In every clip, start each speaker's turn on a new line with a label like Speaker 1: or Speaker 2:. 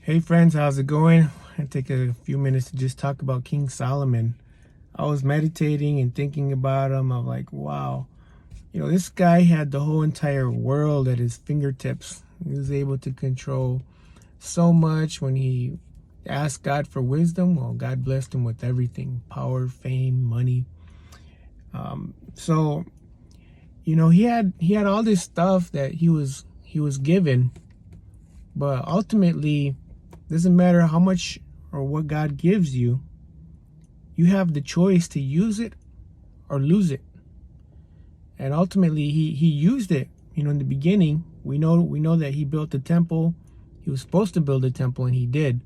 Speaker 1: Hey friends, how's it going? I take a few minutes to just talk about King Solomon. I was meditating and thinking about him. I'm like, wow, this guy had the whole entire world at his fingertips. He was able to control so much. When he asked God for wisdom, well, God blessed him with everything: power, fame, money. So he had all this stuff that he was given, but ultimately, doesn't matter how much or what God gives you. You have the choice to use it or lose it. And ultimately, he used it. In the beginning, we know that he built the temple. He was supposed to build a temple, and he did.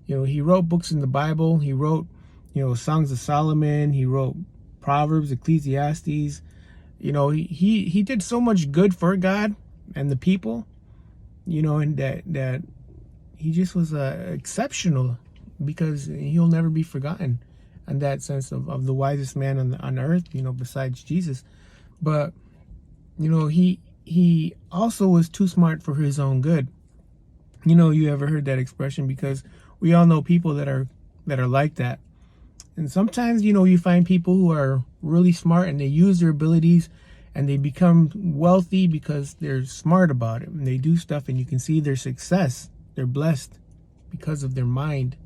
Speaker 1: He wrote books in the Bible. He wrote, Songs of Solomon. He wrote Proverbs, Ecclesiastes. He did so much good for God and the people. And that he just was exceptional, because he'll never be forgotten in that sense of the wisest man on earth, besides Jesus. But he also was too smart for his own good. You ever heard that expression? Because we all know people that are like that. And sometimes you find people who are really smart, and they use their abilities, and they become wealthy because they're smart about it, and they do stuff, and you can see their success. They're blessed because of their mind.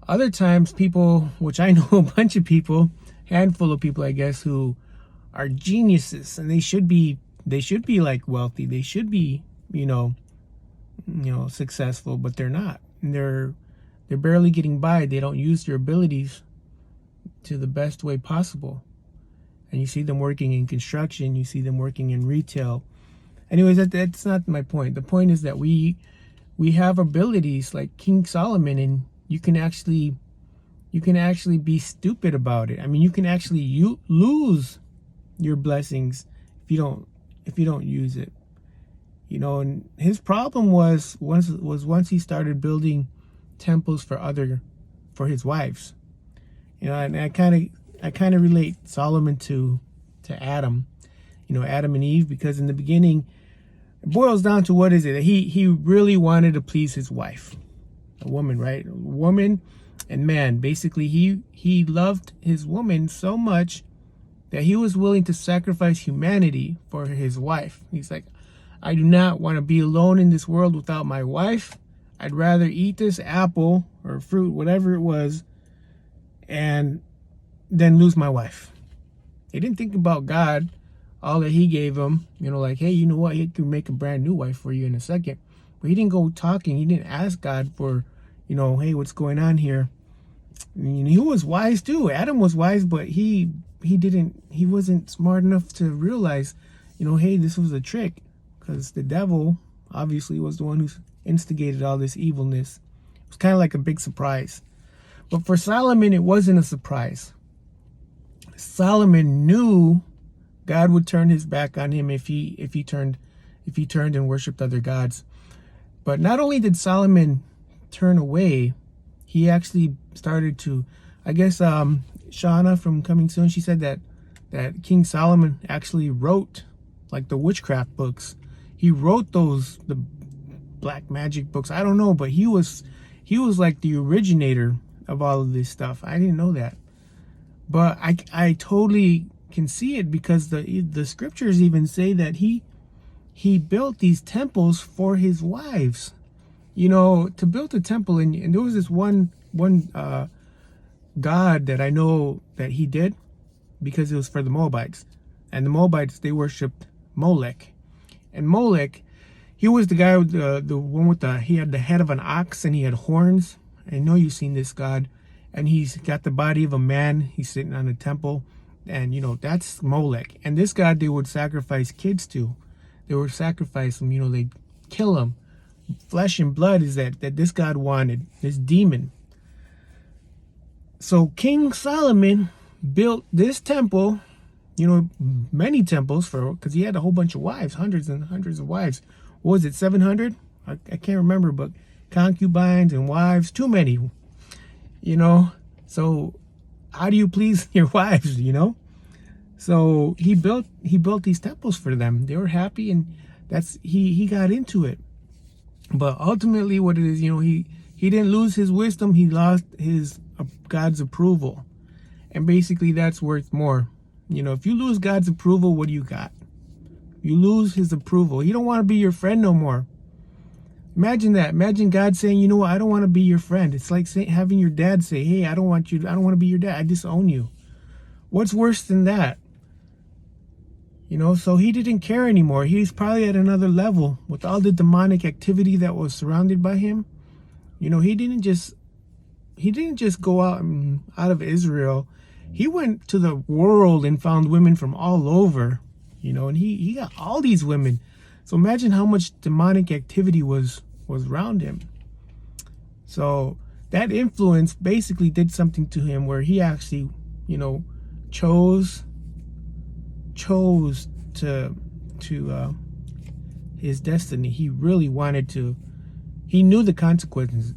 Speaker 1: Other times, people, which I know a bunch of people, handful of people, I guess, who are geniuses, and they should be like wealthy. They should be, successful, but they're not. And they're barely getting by. They don't use their abilities to the best way possible. And you see them working in construction. You see them working in retail. Anyways, that's not my point. The point is that we have abilities like King Solomon, and you can actually be stupid about it. I mean, you can actually lose your blessings if you don't use it. And his problem was once he started building temples for his wives. And I kind of relate Solomon to Adam. Adam and Eve, because in the beginning, it boils down to, what is it? He really wanted to please his wife, a woman, right? A woman and man. Basically, he loved his woman so much that he was willing to sacrifice humanity for his wife. He's like, I do not want to be alone in this world without my wife. I'd rather eat this apple or fruit, whatever it was, and then lose my wife. He didn't think about God, all that he gave him, like, hey, you know what? He can make a brand new wife for you in a second. But he didn't go talking. He didn't ask God for, hey, what's going on here? He was wise too. Adam was wise, but he wasn't smart enough to realize, hey, this was a trick, because the devil obviously was the one who instigated all this evilness. It was kind of like a big surprise. But for Solomon, it wasn't a surprise. Solomon knew God would turn his back on him if he turned and worshipped other gods. But not only did Solomon turn away, he actually started to, I guess, Shauna from Coming Soon, she said that King Solomon actually wrote like the witchcraft books. He wrote the black magic books. I don't know, but he was like the originator of all of this stuff. I didn't know that, but I totally can see it, because the scriptures even say that he built these temples for his wives. To build a temple, and there was this one god that I know that he did, because it was for the Moabites, and the Moabites, they worshipped Molech. And Molech, he was the guy with the one with he had the head of an ox, and he had horns. I know you've seen this god, and he's got the body of a man. He's sitting on a temple, and that's Molech. And this god, they would sacrifice kids to. They would sacrifice them. They'd kill them. Flesh and blood is that this god wanted, this demon. So King Solomon built this temple, many temples, because he had a whole bunch of wives, hundreds and hundreds of wives. What was it, 700? I can't remember, but concubines and wives, too many. So how do you please your wives? So he built these temples for them. They were happy, and he got into it. But ultimately, what it is, he didn't lose his wisdom. He lost his God's approval, and basically that's worth more. If you lose God's approval, what do you got? You lose his approval. He don't want to be your friend no more. Imagine that. Imagine God saying, you know what, I don't want to be your friend. It's like having your dad say, hey, I don't want to be your dad. I disown you. What's worse than that? So he didn't care anymore. He's probably at another level with all the demonic activity that was surrounded by him. He didn't just go out of Israel. He went to the world and found women from all over, and he got all these women. So imagine how much demonic activity was around him. So that influence basically did something to him where he actually, chose to his destiny. He really wanted to. He knew the consequences.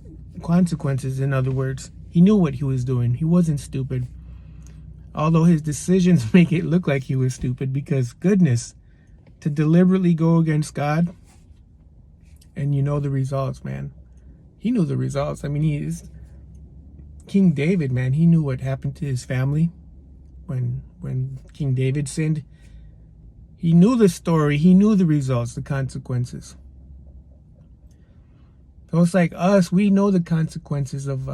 Speaker 1: In other words, he knew what he was doing. He wasn't stupid, although his decisions make it look like he was stupid, because goodness, to deliberately go against God, and the results, man. He knew the results. I mean, he is King David, man. He knew what happened to his family when King David sinned. He knew the story. He knew the results, the consequences. So it's like us. We know the consequences of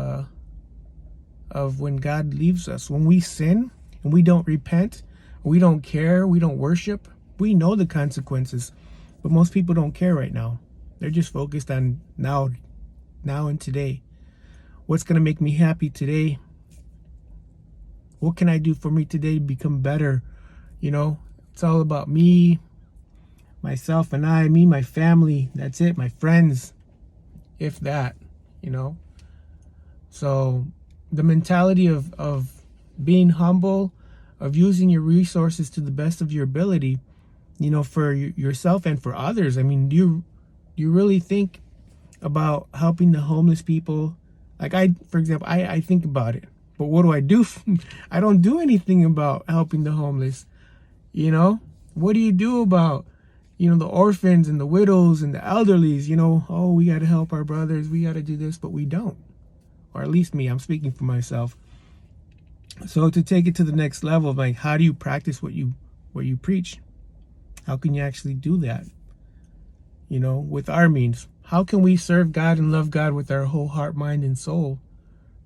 Speaker 1: when God leaves us. When we sin and we don't repent, we don't care, we don't worship, we know the consequences. But most people don't care right now. They're just focused on now and today. What's going to make me happy today? What can I do for me today to become better? It's all about me, myself and I, me, my family. That's it, my friends, if that, So the mentality of being humble, of using your resources to the best of your ability, for yourself and for others. I mean, do you really think about helping the homeless people? Like for example, I think about it, but what do? I don't do anything about helping the homeless. What do you do about, the orphans and the widows and the elderlies? Oh, we got to help our brothers. We got to do this, but we don't. Or at least me, I'm speaking for myself. So to take it to the next level, like, how do you practice what you preach? How can you actually do that? With our means. How can we serve God and love God with our whole heart, mind, and soul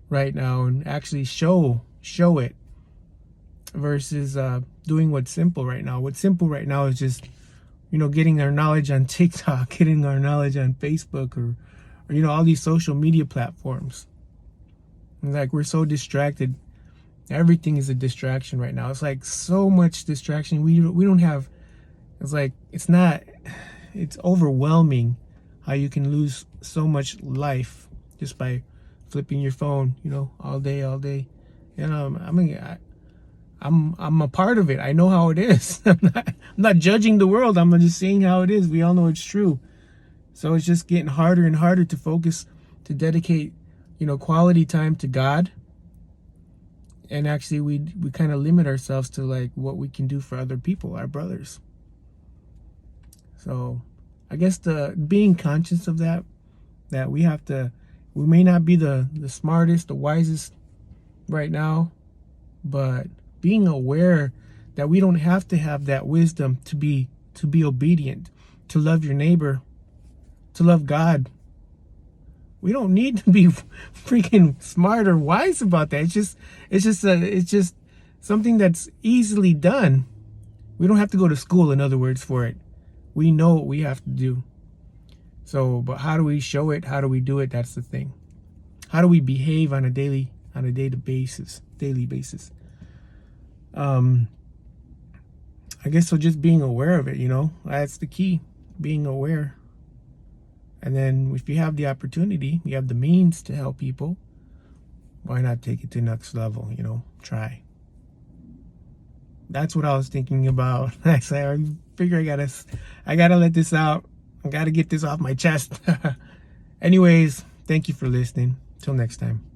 Speaker 1: right now, and actually show it, versus doing what's simple right now? What's simple right now is just, getting our knowledge on TikTok, getting our knowledge on Facebook, or all these social media platforms. And like, we're so distracted. Everything is a distraction right now. It's like so much distraction. We don't have. It's like it's overwhelming how you can lose so much life just by flipping your phone, all day. I'm a part of it. I know how it is. I'm not judging the world. I'm just saying how it is. We all know it's true. So it's just getting harder and harder to focus, to dedicate, quality time to God. And actually, we kind of limit ourselves to like what we can do for other people, our brothers. So I guess being conscious of that we may not be the smartest, the wisest right now, but being aware that we don't have to have that wisdom to be obedient, to love your neighbor, to love God. We don't need to be freaking smart or wise about that. It's just something that's easily done. We don't have to go to school, in other words, for it. We know what we have to do. So, but how do we show it? How do we do it? That's the thing. How do we behave on a daily basis? I guess so. Just being aware of it. That's the key. Being aware. And then if you have the opportunity, you have the means to help people, why not take it to the next level? Try. That's what I was thinking about. I figure I gotta let this out. I gotta get this off my chest. Anyways, thank you for listening. Till next time.